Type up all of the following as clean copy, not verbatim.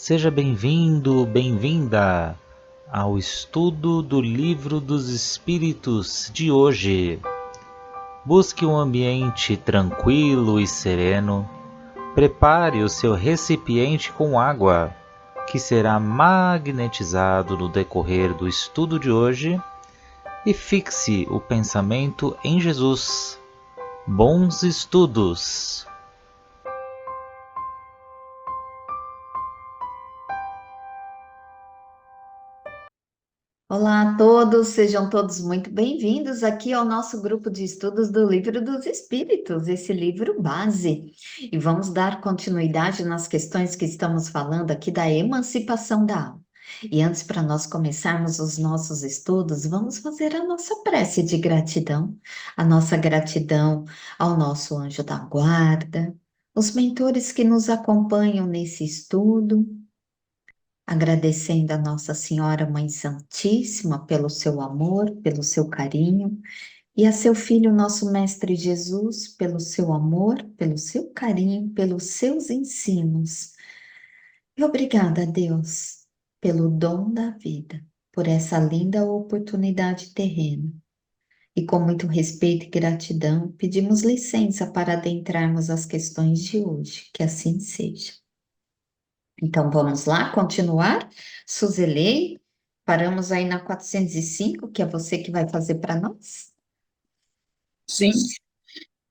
Seja bem-vindo, bem-vinda ao estudo do Livro dos Espíritos de hoje. Busque um ambiente tranquilo e sereno. Prepare o seu recipiente com água, que será magnetizado no decorrer do estudo de hoje, e fixe o pensamento em Jesus. Bons estudos! Olá a todos, sejam todos muito bem-vindos aqui ao nosso grupo de estudos do Livro dos Espíritos, esse livro base. E vamos dar continuidade nas questões que estamos falando aqui da emancipação da alma. E antes, para nós começarmos os nossos estudos, vamos fazer a nossa prece de gratidão, a nossa gratidão ao nosso anjo da guarda, os mentores que nos acompanham nesse estudo, agradecendo a Nossa Senhora Mãe Santíssima pelo seu amor, pelo seu carinho, e a seu Filho, nosso Mestre Jesus, pelo seu amor, pelo seu carinho, pelos seus ensinos. E obrigada a Deus pelo dom da vida, por essa linda oportunidade terrena. E com muito respeito e gratidão, pedimos licença para adentrarmos as questões de hoje, que assim seja. Então vamos lá, continuar. Suzelei, paramos aí na 405, que é você que vai fazer para nós. Sim,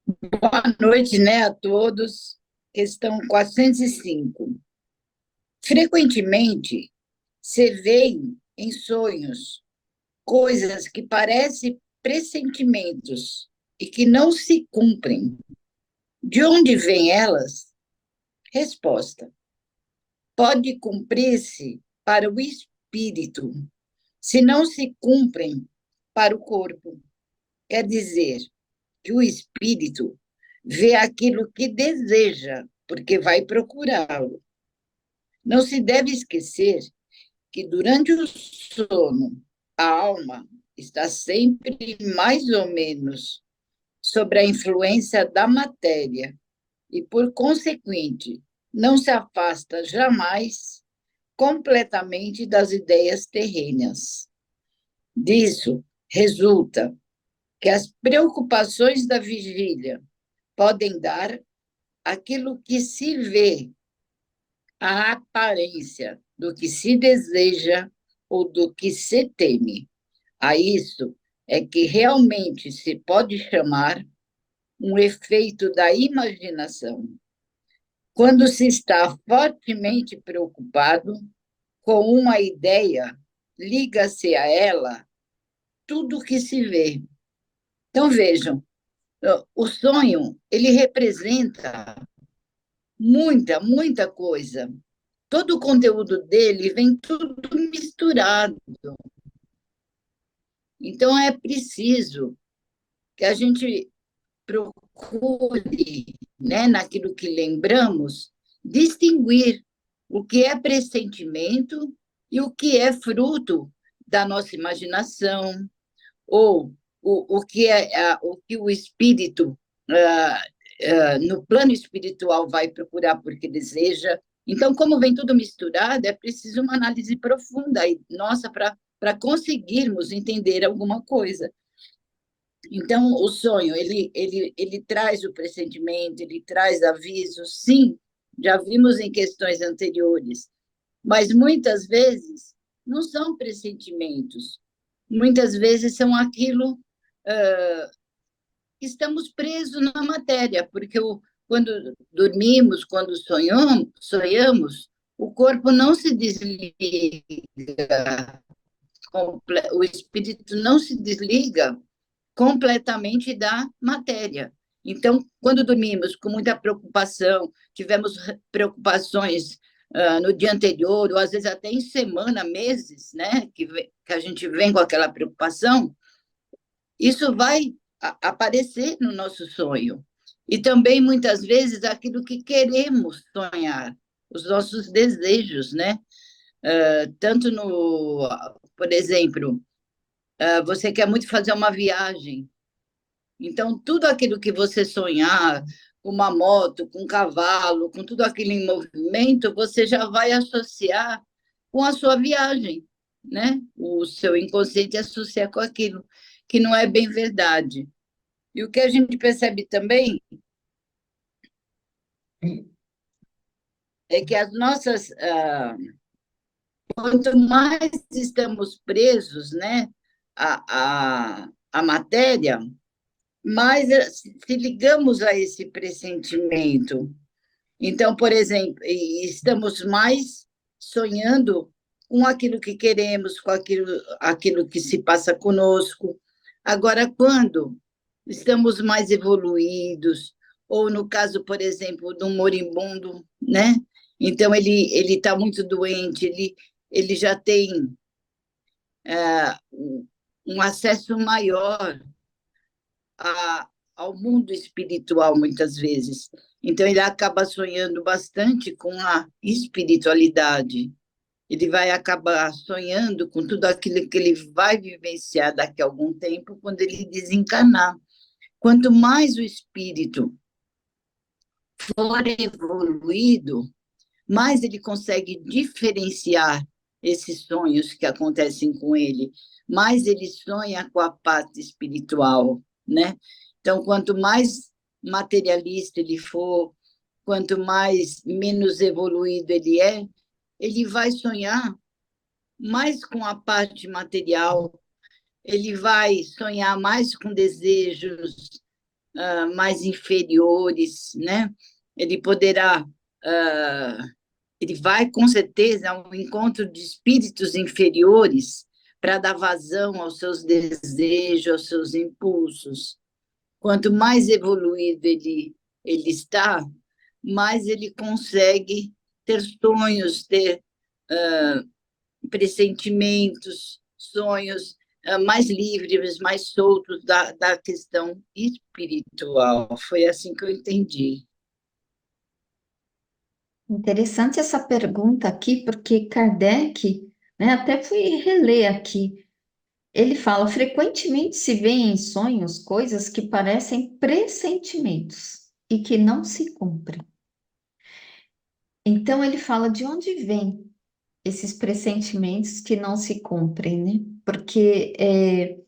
boa noite, né, a todos. Questão 405. Frequentemente, se veem em sonhos coisas que parecem pressentimentos e que não se cumprem. De onde vêm elas? Resposta: pode cumprir-se para o espírito, se não se cumprem para o corpo. Quer dizer, que o espírito vê aquilo que deseja, porque vai procurá-lo. Não se deve esquecer que durante o sono, a alma está sempre mais ou menos sobre a influência da matéria e, por consequente, não se afasta jamais completamente das ideias terrenas. Disso resulta que as preocupações da vigília podem dar aquilo que se vê, a aparência do que se deseja ou do que se teme. A isso é que realmente se pode chamar um efeito da imaginação. Quando se está fortemente preocupado com uma ideia, liga-se a ela tudo o que se vê. Então, vejam, o sonho, ele representa muita coisa. Todo o conteúdo dele vem tudo misturado. Então, é preciso que a gente procure, né, naquilo que lembramos, distinguir o que é pressentimento e o que é fruto da nossa imaginação, ou o que o espírito, no plano espiritual, vai procurar porque deseja. Então, como vem tudo misturado, é preciso uma análise profunda e nossa para conseguirmos entender alguma coisa. Então, o sonho, ele traz o pressentimento, ele traz aviso, sim, já vimos em questões anteriores, mas muitas vezes não são pressentimentos, muitas vezes são aquilo uh, que estamos presos na matéria, porque quando dormimos, quando sonhamos, o corpo não se desliga, o espírito não se desliga completamente da matéria. Então, quando dormimos com muita preocupação, tivemos preocupações no dia anterior, ou às vezes até em semana, meses, né, que a gente vem com aquela preocupação, isso vai aparecer no nosso sonho. E também, muitas vezes, aquilo que queremos sonhar, os nossos desejos, né? Tanto no, por exemplo, você quer muito fazer uma viagem, então tudo aquilo que você sonhar, uma moto, com um cavalo, com tudo aquilo em movimento, você já vai associar com a sua viagem, né? O seu inconsciente associa com aquilo, que não é bem verdade. E o que a gente percebe também é que as nossas, quanto mais estamos presos, né, à matéria, mais se ligamos a esse pressentimento. Então, por exemplo, estamos mais sonhando com aquilo que queremos, com aquilo que se passa conosco. Agora, quando estamos mais evoluídos, ou no caso, por exemplo, de um moribundo, né? Então, ele está muito doente, ele já tem um acesso maior ao mundo espiritual, muitas vezes. Então, ele acaba sonhando bastante com a espiritualidade. Ele vai acabar sonhando com tudo aquilo que ele vai vivenciar daqui a algum tempo, quando ele desencarnar. Quanto mais o espírito for evoluído, mais ele consegue diferenciar esses sonhos que acontecem com ele, mais ele sonha com a parte espiritual, né? Então, quanto mais materialista ele for, quanto mais menos evoluído ele vai sonhar mais com a parte material, ele vai sonhar mais com desejos mais inferiores, né? Ele poderá ele vai com certeza a um encontro de espíritos inferiores para dar vazão aos seus desejos, aos seus impulsos. Quanto mais evoluído ele está, mais ele consegue ter sonhos, ter pressentimentos, sonhos mais livres, mais soltos da questão espiritual. Foi assim que eu entendi. Interessante essa pergunta aqui, porque Kardec, né, até fui reler aqui. Ele fala: frequentemente se vê em sonhos coisas que parecem pressentimentos e que não se cumprem. Então, ele fala de onde vem esses pressentimentos que não se cumprem, né? Porque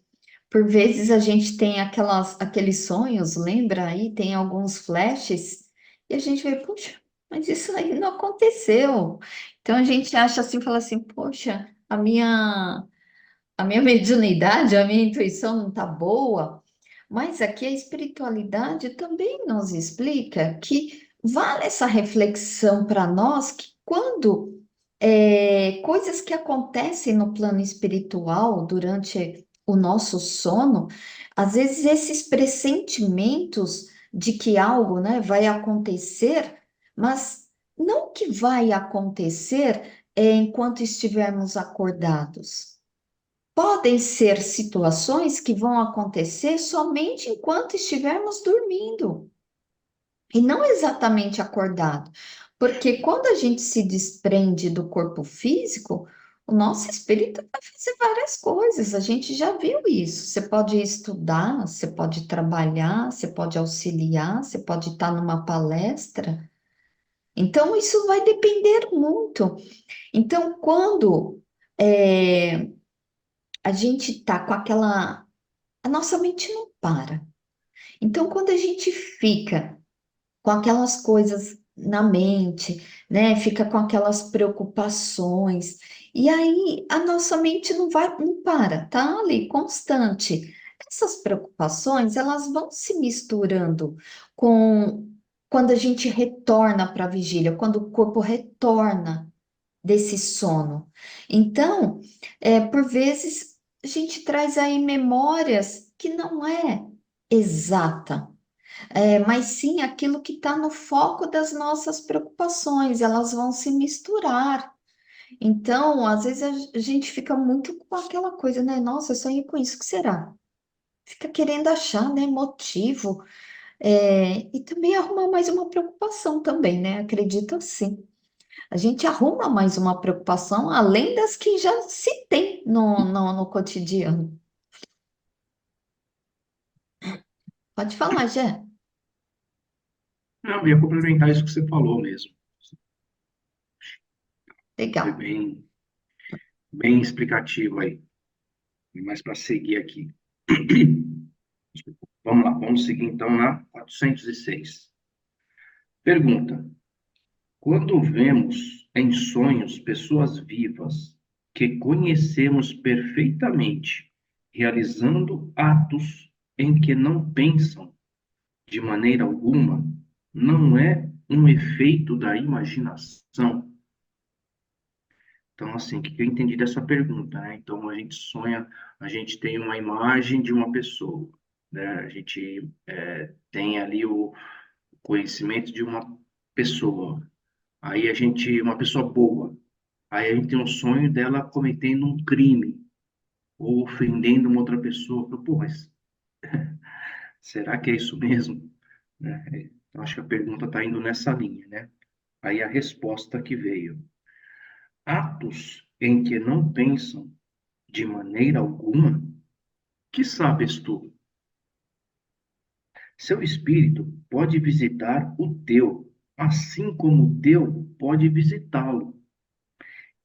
por vezes a gente tem aqueles sonhos, lembra aí? Tem alguns flashes e a gente vê, puxa, mas isso aí não aconteceu. Então a gente acha assim, fala assim, poxa, a minha mediunidade, a minha intuição não está boa. Mas aqui a espiritualidade também nos explica que vale essa reflexão para nós que quando coisas que acontecem no plano espiritual durante o nosso sono, às vezes esses pressentimentos de que algo, né, vai acontecer, mas não que vai acontecer enquanto estivermos acordados. Podem ser situações que vão acontecer somente enquanto estivermos dormindo, e não exatamente acordado. Porque quando a gente se desprende do corpo físico, o nosso espírito vai fazer várias coisas. A gente já viu isso. Você pode estudar, você pode trabalhar, você pode auxiliar, você pode estar numa palestra. Então, isso vai depender muito. Então, quando a gente está com aquela. A nossa mente não para. Então, quando a gente fica com aquelas coisas na mente, né? Fica com aquelas preocupações. E aí a nossa mente não para, tá ali constante. Essas preocupações, elas vão se misturando com quando a gente retorna para a vigília, quando o corpo retorna desse sono. Então, por vezes a gente traz aí memórias que não é exata, mas sim aquilo que está no foco das nossas preocupações, elas vão se misturar. Então, às vezes a gente fica muito com aquela coisa, né? Nossa, eu sonhei com isso, o que será? Fica querendo achar, né, motivo, e também arrumar mais uma preocupação também, né? Acredito assim. A gente arruma mais uma preocupação, além das que já se tem no cotidiano. Pode falar, Jé. Não, eu ia complementar isso que você falou mesmo. Foi Legal. bem explicativo aí. Mas para seguir aqui. Vamos lá, vamos seguir então na 406. Pergunta: quando vemos em sonhos pessoas vivas que conhecemos perfeitamente, realizando atos em que não pensam de maneira alguma, não é um efeito da imaginação? Então, assim, o que eu entendi dessa pergunta, né? Então, a gente sonha, a gente tem uma imagem de uma pessoa, né? A gente tem ali o conhecimento de uma pessoa. Aí a gente, uma pessoa boa. Aí a gente tem um sonho dela cometendo um crime ou ofendendo uma outra pessoa. Pô, mas será que é isso mesmo? Né? Eu acho que a pergunta está indo nessa linha, né? Aí a resposta que veio: atos em que não pensam de maneira alguma, que sabes tu? Seu espírito pode visitar o teu, assim como o teu pode visitá-lo,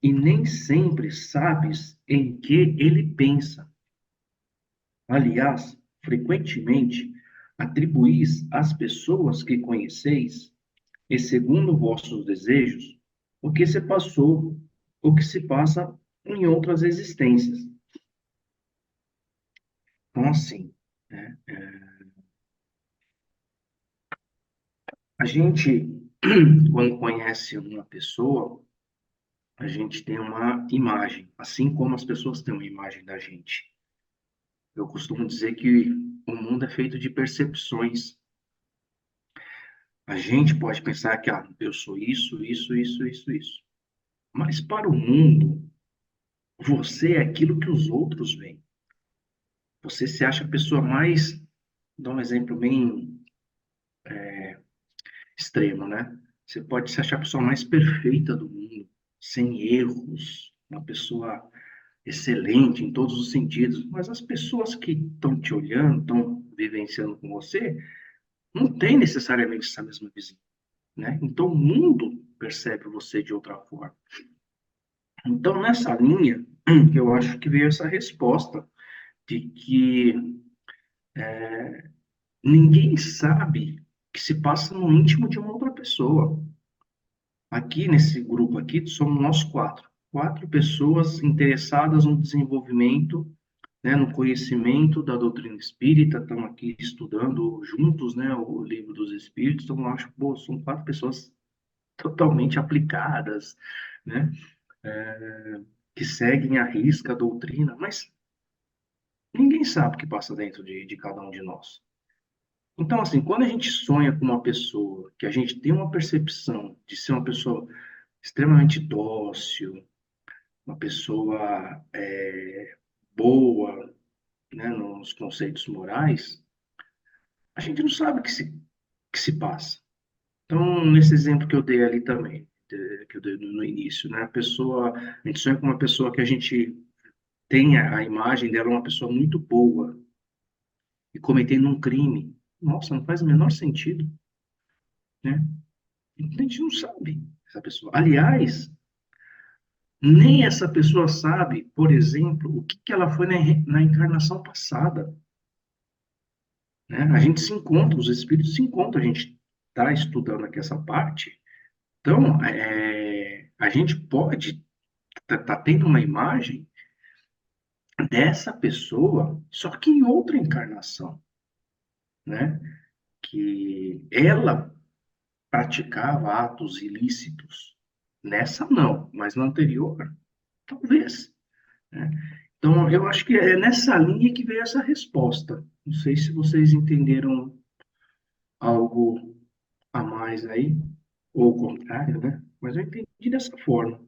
e nem sempre sabes em que ele pensa. Aliás, frequentemente atribuís às pessoas que conheceis, e segundo vossos desejos, o que se passou, o que se passa em outras existências. Então, assim, né, a gente, quando conhece uma pessoa, a gente tem uma imagem, assim como as pessoas têm uma imagem da gente. Eu costumo dizer que o mundo é feito de percepções. A gente pode pensar que, eu sou isso, isso, isso, isso, isso. Mas para o mundo, você é aquilo que os outros veem. Você se acha a pessoa mais, vou dar um exemplo bem extremo, né? Você pode se achar a pessoa mais perfeita do mundo, sem erros, uma pessoa excelente em todos os sentidos, mas as pessoas que estão te olhando, estão vivenciando com você, não têm necessariamente essa mesma visão, né? Então o mundo percebe você de outra forma. Então nessa linha, eu acho que veio essa resposta de que ninguém sabe o que se passa no íntimo de uma outra pessoa. Aqui nesse grupo aqui somos nós quatro, quatro pessoas interessadas no desenvolvimento, né, no conhecimento da doutrina espírita, estamos aqui estudando juntos, né, o livro dos Espíritos. Então eu acho, pô, são quatro pessoas totalmente aplicadas, né, que seguem à risca a doutrina, mas ninguém sabe o que passa dentro de cada um de nós. Então, assim, quando a gente sonha com uma pessoa, que a gente tem uma percepção de ser uma pessoa extremamente dócil, uma pessoa boa, né, nos conceitos morais, a gente não sabe o que se passa. Então, nesse exemplo que eu dei ali também, que eu dei no início, né, a gente sonha com uma pessoa que a gente tem a imagem dela uma pessoa muito boa e cometendo um crime. Nossa, não faz o menor sentido, né? A gente não sabe essa pessoa. Aliás, nem essa pessoa sabe, por exemplo, o que ela foi na encarnação passada, né? A gente se encontra, os espíritos se encontram, a gente está estudando aqui essa parte. Então, a gente pode tá tendo uma imagem dessa pessoa, só que em outra encarnação, né? Que ela praticava atos ilícitos. Nessa não, mas na anterior, talvez, né? Então, eu acho que é nessa linha que veio essa resposta. Não sei se vocês entenderam algo a mais aí, ou o contrário, né? Mas eu entendi dessa forma.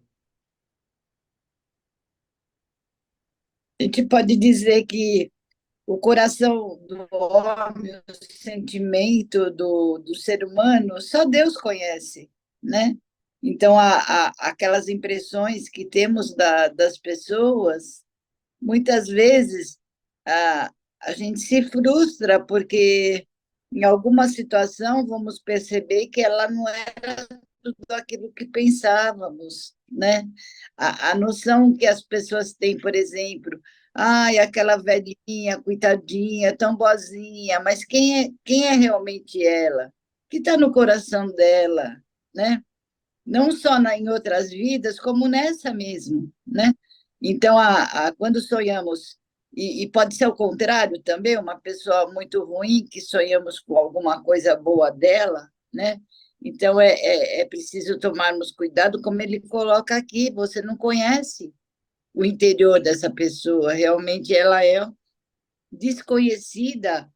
A gente pode dizer que o coração do homem, o sentimento do ser humano, só Deus conhece, né? Então, aquelas impressões que temos das pessoas, muitas vezes a, a gente se frustra porque Em alguma situação, vamos perceber que ela não era tudo aquilo que pensávamos, né? A noção que as pessoas têm, por exemplo, ai, aquela velhinha, coitadinha, tão boazinha, mas quem é realmente ela? O que está no coração dela, né? Não só em outras vidas, como nessa mesmo, né? Então, quando sonhamos, e pode ser o contrário também, uma pessoa muito ruim que sonhamos com alguma coisa boa dela, né? Então, é preciso tomarmos cuidado, como ele coloca aqui, você não conhece o interior dessa pessoa, realmente ela é desconhecida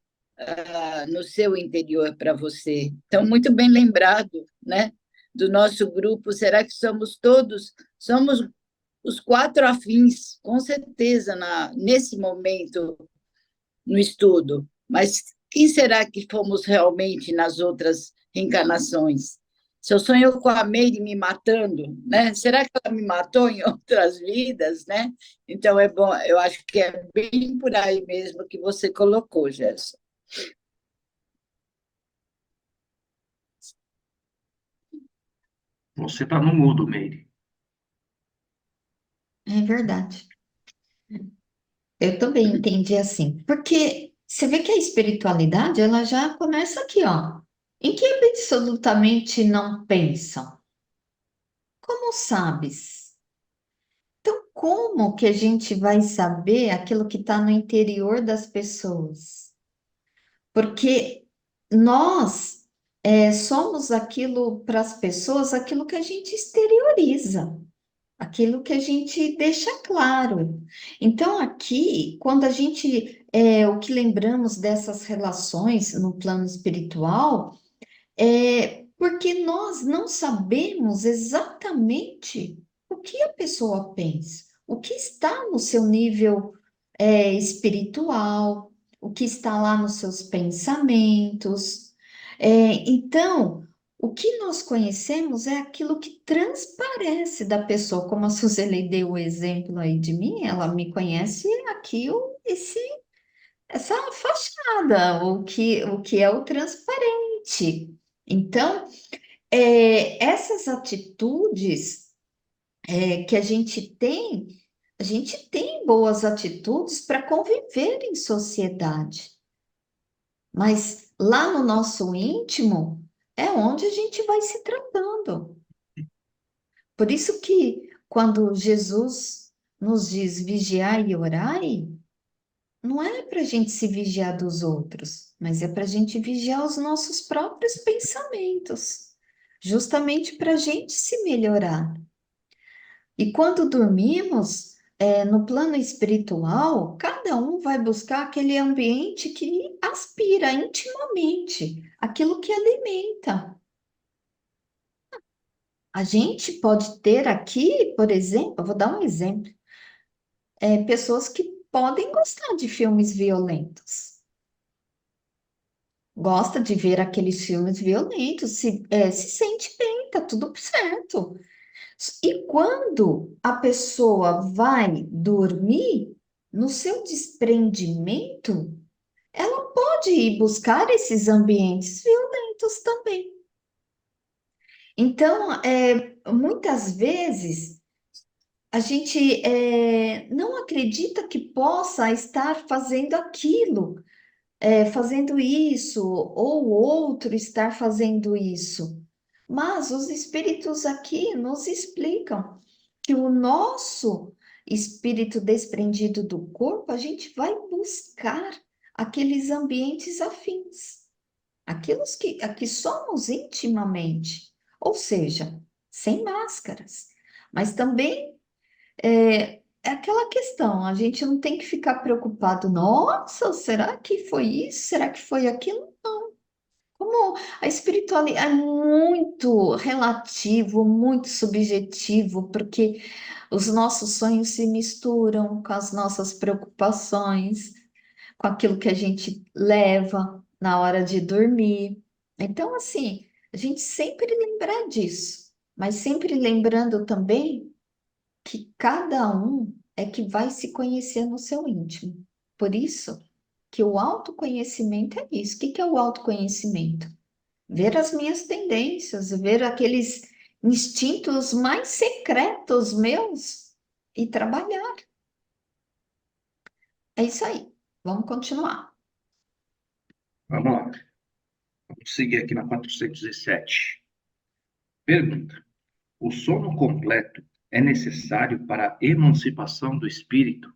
no seu interior para você. Então, muito bem lembrado, né? Do nosso grupo, será que somos os quatro afins, com certeza, nesse momento no estudo, mas quem será que fomos realmente nas outras reencarnações? Se eu sonho com a Meire me matando, né? Será que ela me matou em outras vidas, né? Então é bom, eu acho que é bem por aí mesmo que você colocou, Gerson. Você está no mudo, Meire. É verdade. Eu também entendi assim. Porque você vê que a espiritualidade, ela já começa aqui, ó. Em que absolutamente não pensam? Como sabes? Então, como que a gente vai saber aquilo que está no interior das pessoas? Porque nós somos aquilo para as pessoas, aquilo que a gente exterioriza, aquilo que a gente deixa claro. Então, aqui, quando a gente, o que lembramos dessas relações no plano espiritual, é porque nós não sabemos exatamente o que a pessoa pensa, o que está no seu nível espiritual, o que está lá nos seus pensamentos. Então, o que nós conhecemos é aquilo que transparece da pessoa, como a Suzeli deu o exemplo aí de mim, ela me conhece aqui, essa fachada, o que é o transparente. Então, essas atitudes que a gente tem boas atitudes para conviver em sociedade, mas lá no nosso íntimo é onde a gente vai se tratando. Por isso que quando Jesus nos diz vigiai e orai, não é para a gente se vigiar dos outros, mas é para a gente vigiar os nossos próprios pensamentos, justamente para a gente se melhorar. E quando dormimos, no plano espiritual, cada um vai buscar aquele ambiente que aspira intimamente, aquilo que alimenta. A gente pode ter aqui, por exemplo, eu vou dar um exemplo, pessoas que podem gostar de filmes violentos. Gosta de ver aqueles filmes violentos, se sente bem, tá tudo certo. E quando a pessoa vai dormir, no seu desprendimento, ela pode ir buscar esses ambientes violentos também. Então, muitas vezes, a gente não acredita que possa estar fazendo aquilo, fazendo isso, ou outro estar fazendo isso. Mas os espíritos aqui nos explicam que o nosso espírito desprendido do corpo, a gente vai buscar aqueles ambientes afins, aqueles que somos intimamente, ou seja, sem máscaras. Mas também é aquela questão, a gente não tem que ficar preocupado, nossa, será que foi isso? Será que foi aquilo? Como a espiritualidade é muito relativo, muito subjetivo, porque os nossos sonhos se misturam com as nossas preocupações, com aquilo que a gente leva na hora de dormir. Então, assim, a gente sempre lembrar disso, mas sempre lembrando também que cada um é que vai se conhecer no seu íntimo. Por isso, que o autoconhecimento é isso. O que é o autoconhecimento? Ver as minhas tendências, ver aqueles instintos mais secretos meus e trabalhar. É isso aí. Vamos continuar. Vamos lá. Vamos seguir aqui na 407. Pergunta: o sono completo é necessário para a emancipação do espírito?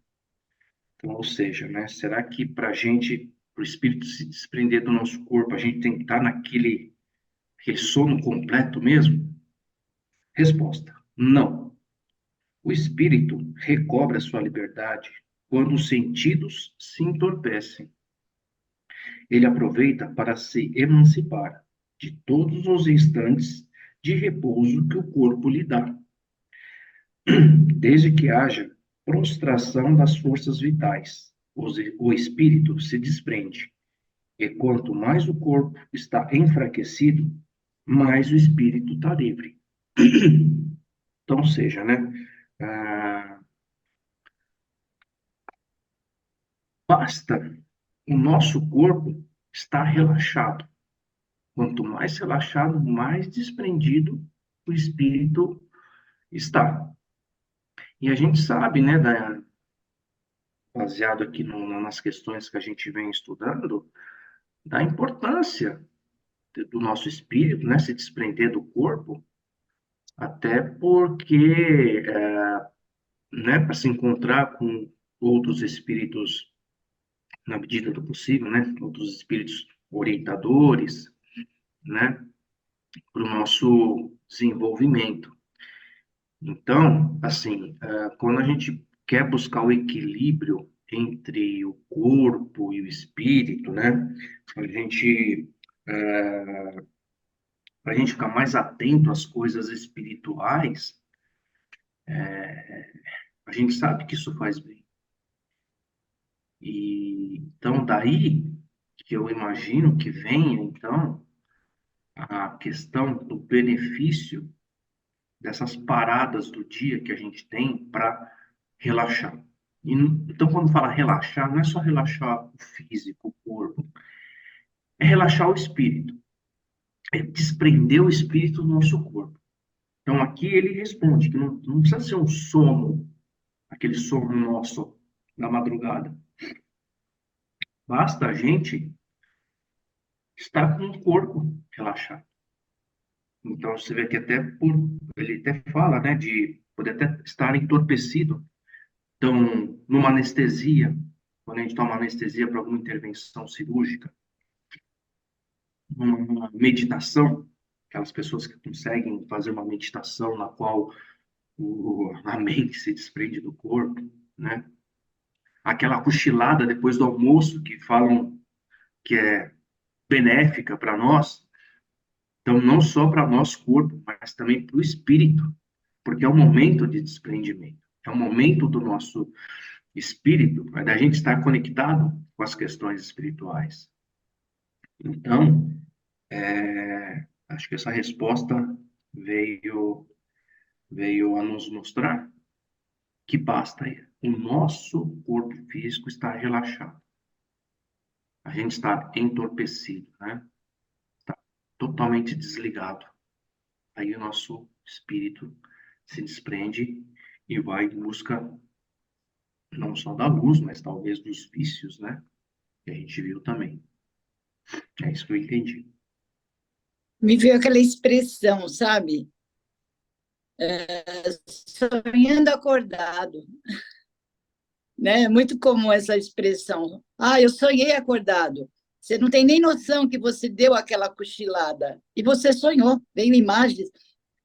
Então, ou seja, né, será que para a gente, para o espírito se desprender do nosso corpo, a gente tem que estar aquele sono completo mesmo? Resposta: não. O espírito recobra sua liberdade quando os sentidos se entorpecem. Ele aproveita para se emancipar de todos os instantes de repouso que o corpo lhe dá, desde que haja prostração das forças vitais. O espírito se desprende, e quanto mais o corpo está enfraquecido, mais o espírito está livre. Então, seja, né? Ah, basta o nosso corpo estar relaxado. Quanto mais relaxado, mais desprendido o espírito está. E a gente sabe, né, baseado aqui nas questões que a gente vem estudando, da importância do nosso espírito, né, se desprender do corpo, até porque, né, para se encontrar com outros espíritos na medida do possível, né, outros espíritos orientadores, né, para o nosso desenvolvimento. Então, assim, quando a gente quer buscar o equilíbrio entre o corpo e o espírito, né, a gente, para a gente ficar mais atento às coisas espirituais, a gente sabe que isso faz bem. E então daí que eu imagino que venha então a questão do benefício dessas paradas do dia que a gente tem para relaxar. Então, quando fala relaxar, não é só relaxar o físico, o corpo, é relaxar o espírito, é desprender o espírito do nosso corpo. Então, aqui ele responde que não precisa ser um sono, aquele sono nosso da madrugada. Basta a gente estar com o corpo relaxado. Então, você vê que ele até fala, né, de poder até estar entorpecido. Então, numa anestesia, quando a gente toma anestesia para alguma intervenção cirúrgica, uma meditação, aquelas pessoas que conseguem fazer uma meditação na qual a mente se desprende do corpo, né? Aquela cochilada depois do almoço que falam que é benéfica para nós, então não só para nosso corpo, mas também para o espírito, porque é um momento de desprendimento, é um momento do nosso espírito, da gente estar conectado com as questões espirituais. Então, acho que essa resposta veio a nos mostrar que basta o nosso corpo físico estar relaxado. A gente está entorpecido, né? Está totalmente desligado. Aí o nosso espírito se desprende e vai em busca não só da luz, mas talvez dos vícios, né? Que a gente viu também. É isso que eu entendi. Me veio aquela expressão, sabe? Sonhando acordado, né? É muito comum essa expressão. Ah, eu sonhei acordado. Você não tem nem noção que você deu aquela cochilada. E você sonhou, veio imagens.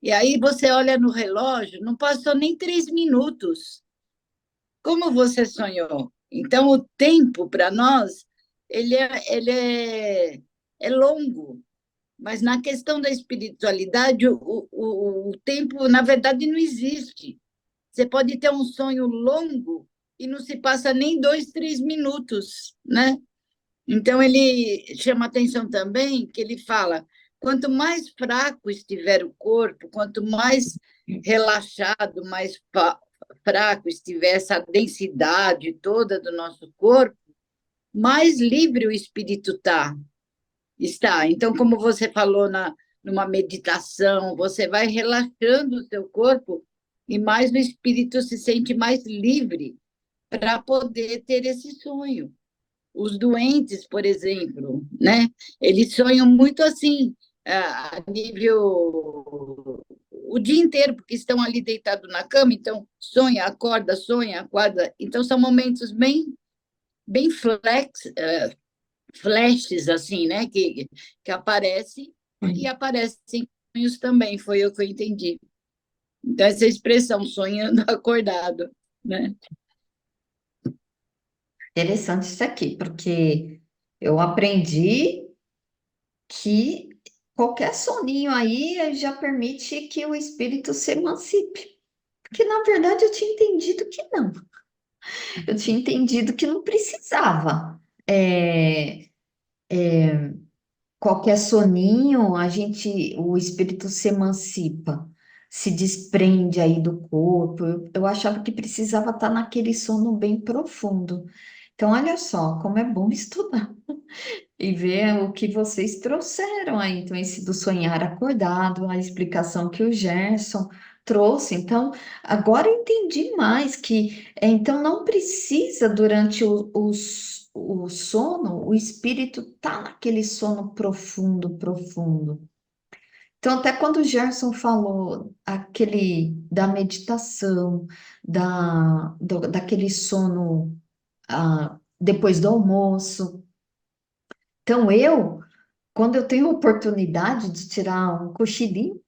E aí você olha no relógio, não passou nem 3 minutos. Como você sonhou? Então, o tempo, para nós, ele é longo. Mas na questão da espiritualidade, o tempo, na verdade, não existe. Você pode ter um sonho longo e não se passa nem 2, 3 minutos, né? Então, ele chama atenção também que ele fala: quanto mais fraco estiver o corpo, quanto mais relaxado, mais fraco estiver essa densidade toda do nosso corpo, mais livre o espírito está. Então, como você falou numa meditação, você vai relaxando o seu corpo e mais o espírito se sente mais livre para poder ter esse sonho. Os doentes, por exemplo, né? Eles sonham muito assim, a nível o dia inteiro, porque estão ali deitados na cama, então sonha, acorda. Então são momentos bem flashes assim, né? Que aparecem e aparecem sonhos também, foi o que eu entendi. Então essa expressão sonhando acordado, né? Interessante isso aqui, porque eu aprendi que qualquer soninho aí já permite que o espírito se emancipe. Porque, na verdade, eu tinha entendido que não. Eu tinha entendido que não precisava. É, qualquer soninho, o espírito se emancipa, se desprende aí do corpo. Eu achava que precisava estar naquele sono bem profundo. Então, olha só, como é bom estudar e ver o que vocês trouxeram aí. Então, esse do sonhar acordado, a explicação que o Gerson trouxe. Então, agora eu entendi mais que, então, não precisa, durante o sono, o espírito tá naquele sono profundo, profundo. Então, até quando o Gerson falou aquele da meditação, daquele sono depois do almoço. Então, quando eu tenho oportunidade de tirar um cochilinho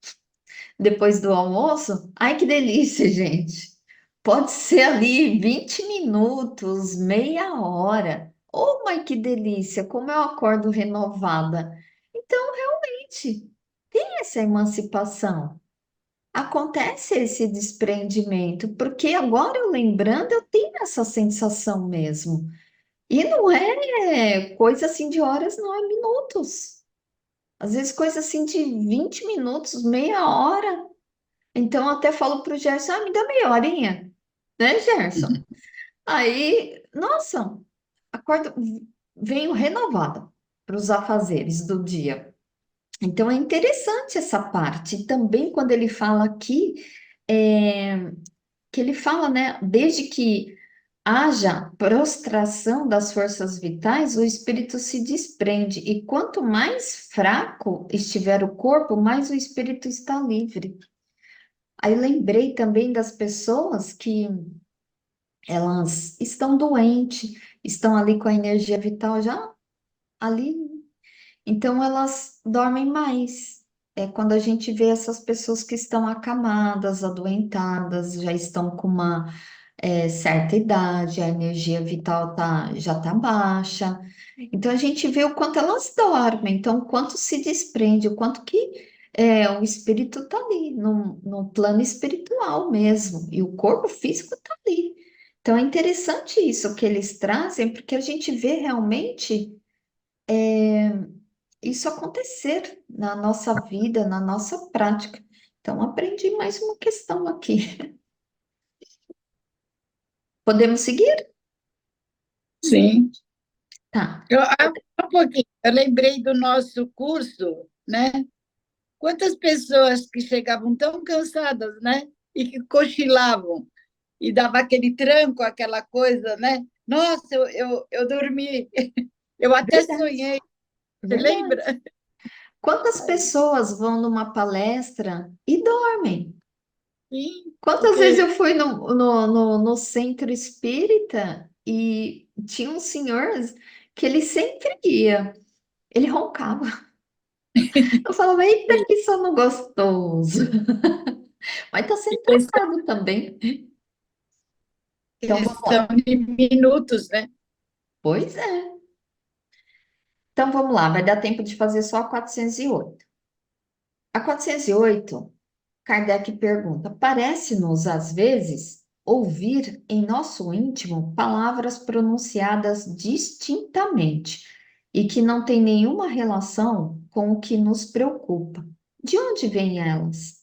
depois do almoço, ai que delícia, gente. Pode ser ali 20 minutos, meia hora. Oh, mas que delícia, como eu acordo renovada. Então, realmente, tem essa emancipação. Acontece esse desprendimento, porque agora eu lembrando, eu tenho essa sensação mesmo. E não é coisa assim de horas, não, é minutos. Às vezes coisa assim de 20 minutos, meia hora. Então eu até falo pro Gerson, me dá meia horinha, né, Gerson? Aí, nossa, acordo, venho renovada para os afazeres do dia. Então é interessante essa parte. Também quando ele fala aqui, que ele fala, né, desde que haja prostração das forças vitais, o espírito se desprende, e quanto mais fraco estiver o corpo, mais o espírito está livre. Aí lembrei também das pessoas que elas estão doentes, estão ali com a energia vital já ali, então elas dormem mais. É quando a gente vê essas pessoas que estão acamadas, adoentadas, já estão com uma certa idade, a energia vital já está baixa. Então a gente vê o quanto elas dormem, então o quanto se desprende, o quanto que o espírito está ali, no plano espiritual mesmo, e o corpo físico está ali. Então é interessante isso que eles trazem, porque a gente vê realmente isso acontecer na nossa vida, na nossa prática. Então aprendi mais uma questão aqui. Podemos seguir? Sim. Tá. Um pouquinho, eu lembrei do nosso curso, né? Quantas pessoas que chegavam tão cansadas, né? E que cochilavam, e dava aquele tranco, aquela coisa, né? Nossa, eu dormi, eu até Verdade, sonhei, você verdade. lembra? Quantas pessoas vão numa palestra e dormem? Sim, Quantas vezes porque eu fui no centro espírita e tinha um senhor que ele sempre ia, ele roncava. Eu falava, eita, que sono gostoso. Mas tá eles sentado também. Então eles vamos são lá. de minutos, né? Pois é. Então vamos lá, vai dar tempo de fazer só a 408. A 408, Kardec pergunta: parece-nos, às vezes, ouvir em nosso íntimo palavras pronunciadas distintamente e que não têm nenhuma relação com o que nos preocupa. De onde vêm elas?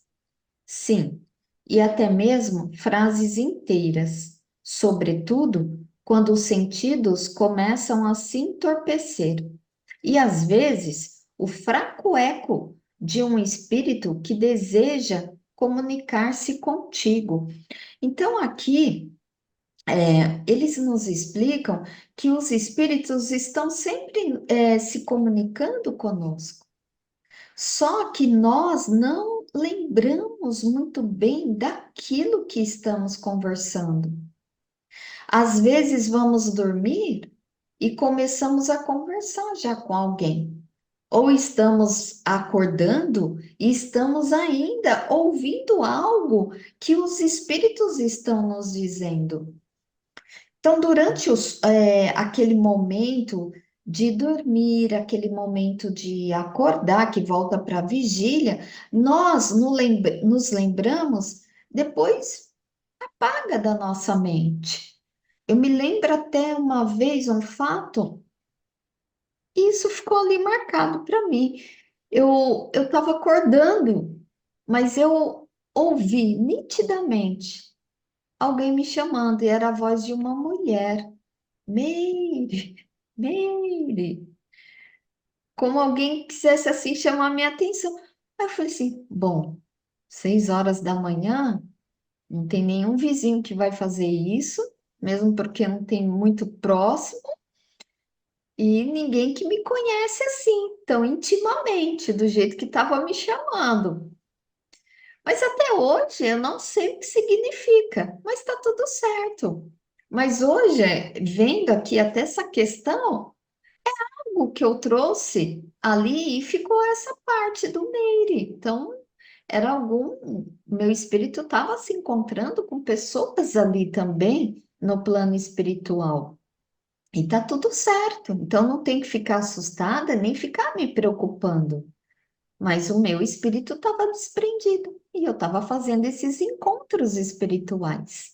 Sim, e até mesmo frases inteiras, sobretudo quando os sentidos começam a se entorpecer. E às vezes, o fraco eco de um espírito que deseja comunicar-se contigo. Então, aqui, eles nos explicam que os espíritos estão sempre, se comunicando conosco. Só que nós não lembramos muito bem daquilo que estamos conversando. Às vezes vamos dormir e começamos a conversar já com alguém. Ou estamos acordando e estamos ainda ouvindo algo que os espíritos estão nos dizendo. Então, durante aquele momento de dormir, aquele momento de acordar, que volta para a vigília, nós nos lembramos, depois apaga da nossa mente. Eu me lembro até uma vez um fato, e isso ficou ali marcado para mim. Eu estava acordando, mas eu ouvi nitidamente alguém me chamando, e era a voz de uma mulher. Meire, Meire, como alguém quisesse assim chamar minha atenção. Aí eu falei assim, bom, 6 horas da manhã, não tem nenhum vizinho que vai fazer isso, mesmo porque não tem muito próximo, e ninguém que me conhece assim, tão intimamente, do jeito que estava me chamando. Mas até hoje eu não sei o que significa, mas está tudo certo. Mas hoje, vendo aqui até essa questão, o que eu trouxe ali e ficou essa parte do Meire. Então, era algum. Meu espírito estava se encontrando com pessoas ali também no plano espiritual. E tá tudo certo. Então, não tem que ficar assustada nem ficar me preocupando. Mas o meu espírito estava desprendido e eu estava fazendo esses encontros espirituais.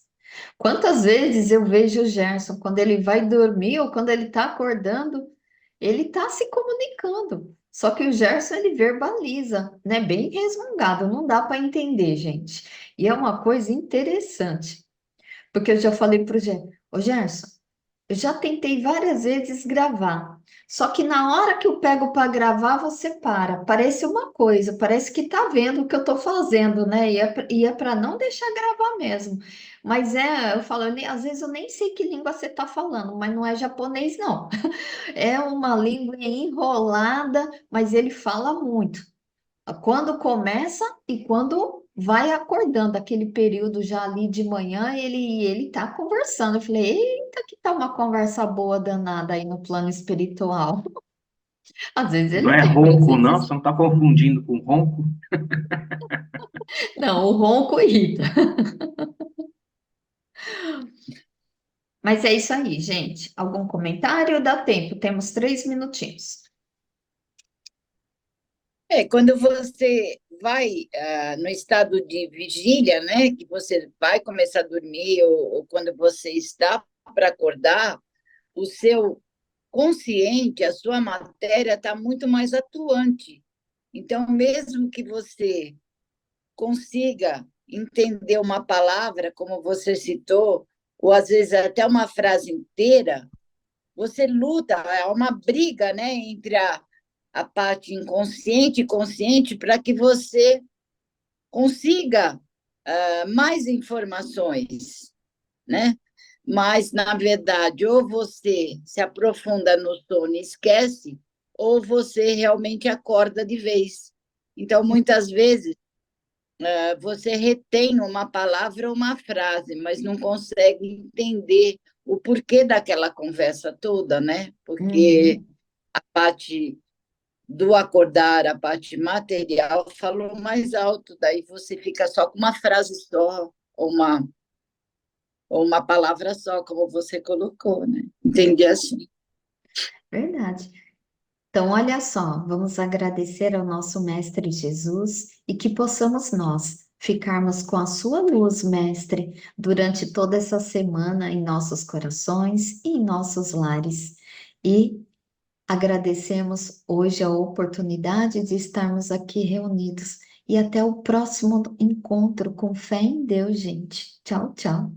Quantas vezes eu vejo o Gerson, quando ele vai dormir ou quando ele está acordando, ele está se comunicando. Só que o Gerson, ele verbaliza, né? Bem resmungado, não dá para entender, gente. E é uma coisa interessante, porque eu já falei para o Gerson, ô Gerson, eu já tentei várias vezes gravar, só que na hora que eu pego para gravar, você para. Parece uma coisa, parece que tá vendo o que eu tô fazendo, né? E é para não deixar gravar mesmo. Mas eu falo, às vezes eu nem sei que língua você tá falando, mas não é japonês, não. É uma língua enrolada, mas ele fala muito. Quando começa e quando vai acordando, aquele período já ali de manhã, ele tá conversando. Eu falei, eita, que tá uma conversa boa danada aí no plano espiritual. Às vezes Não ele é tem, às ronco, não? vezes Você não está confundindo com ronco? não, o ronco irrita. Mas é isso aí, gente. Algum comentário? Dá tempo, temos 3 minutinhos. Quando você vai no estado de vigília, né, que você vai começar a dormir, ou quando você está para acordar, o seu consciente, a sua matéria está muito mais atuante. Então, mesmo que você consiga entender uma palavra, como você citou, ou às vezes até uma frase inteira, você luta, é uma briga, né, entre a parte inconsciente e consciente para que você consiga mais informações, né? Mas, na verdade, ou você se aprofunda no sono e esquece, ou você realmente acorda de vez. Então, muitas vezes, você retém uma palavra ou uma frase, mas não consegue entender o porquê daquela conversa toda, né? Porque Uhum. a parte do acordar, a parte material, falou mais alto, daí você fica só com uma frase só, ou uma palavra só, como você colocou, né? Entendi assim. Verdade. Então, olha só, vamos agradecer ao nosso Mestre Jesus e que possamos nós ficarmos com a sua luz, Mestre, durante toda essa semana em nossos corações e em nossos lares. E agradecemos hoje a oportunidade de estarmos aqui reunidos. E até o próximo encontro com fé em Deus, gente. Tchau, tchau.